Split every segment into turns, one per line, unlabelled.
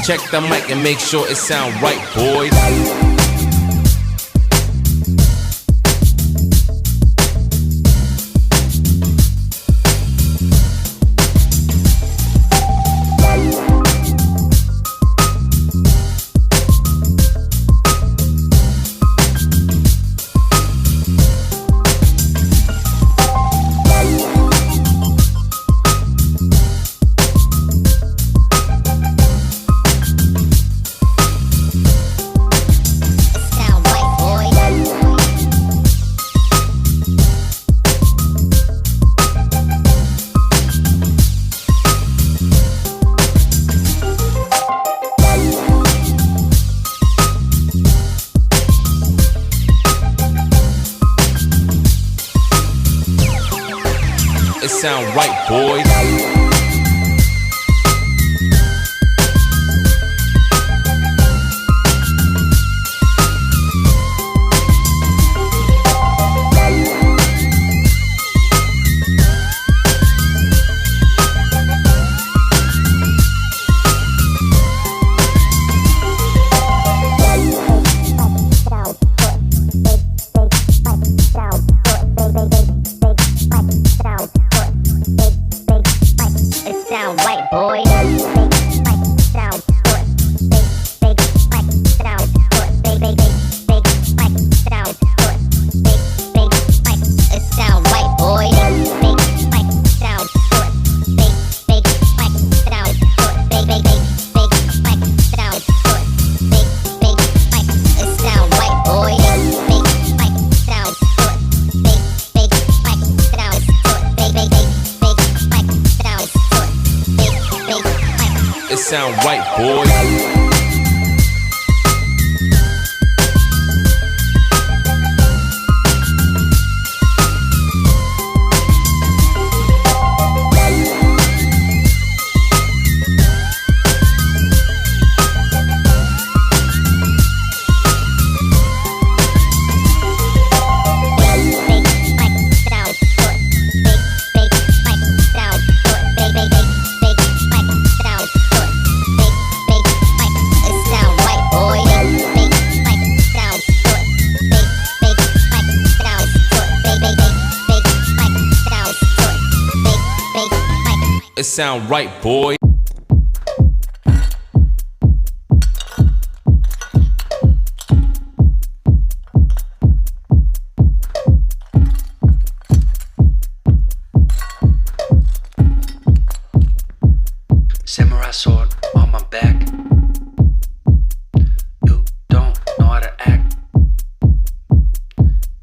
Check the mic and make sure it sound right, boys. It sound right, boys.
Sound right, boy.
It sound right, boys. It sound right, boy.
Samurai sword on my back. You don't know how to act.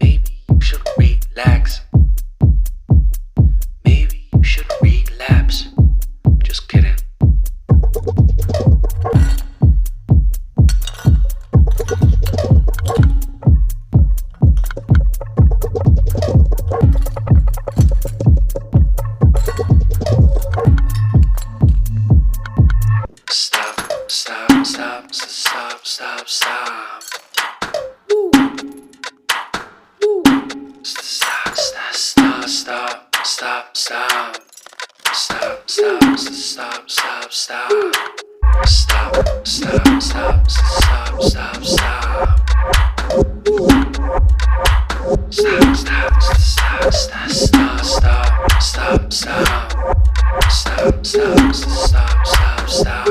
Maybe you should relax. Maybe you should relapse. Just kidding. Stop, stop, stop, stop, stop, stop. Woo. Woo. Stop, stop, stop, stop, stop, stop. Stop, stop, stop, stop, stop. Stop, stop, stop, stop, stop, stop. Stop, stop, stop, stop, stop, stop, stop, stop. Stop, stop, stop, stop, stop.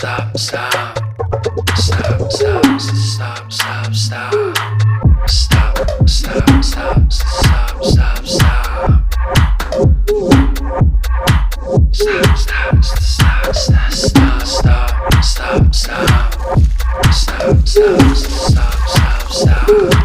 stop, stop. Stop, stop, stop, stop, stop. Stop, stop, stop, stop, stop, stop. Stop, stop, stop, stop, stop, stop, stop, stop. Stop, stop, stop, stop, stop.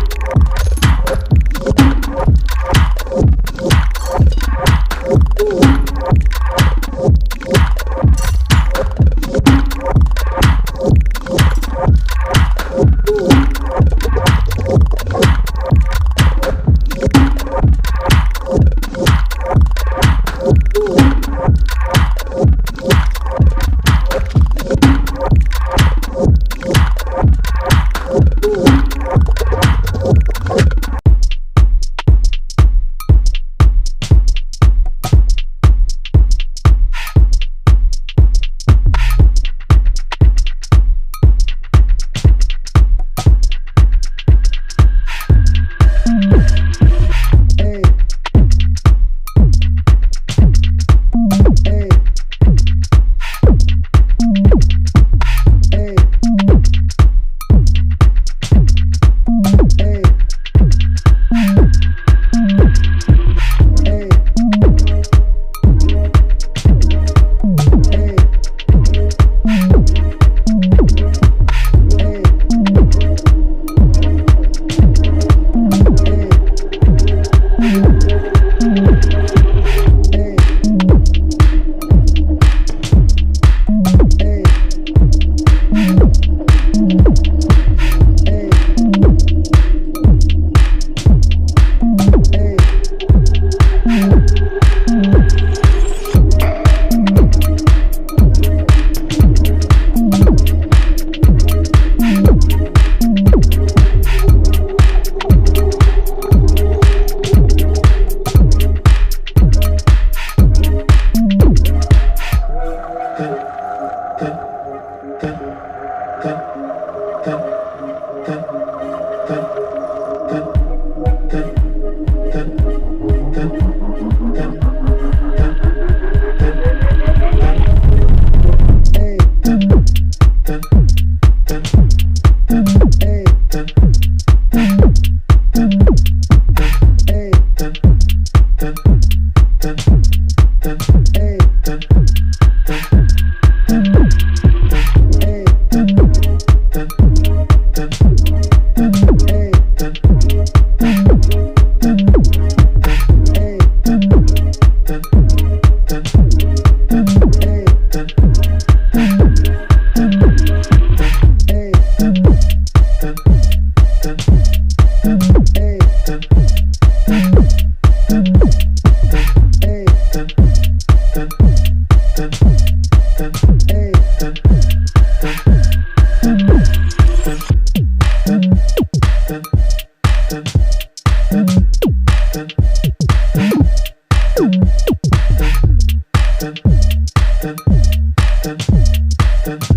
Dun,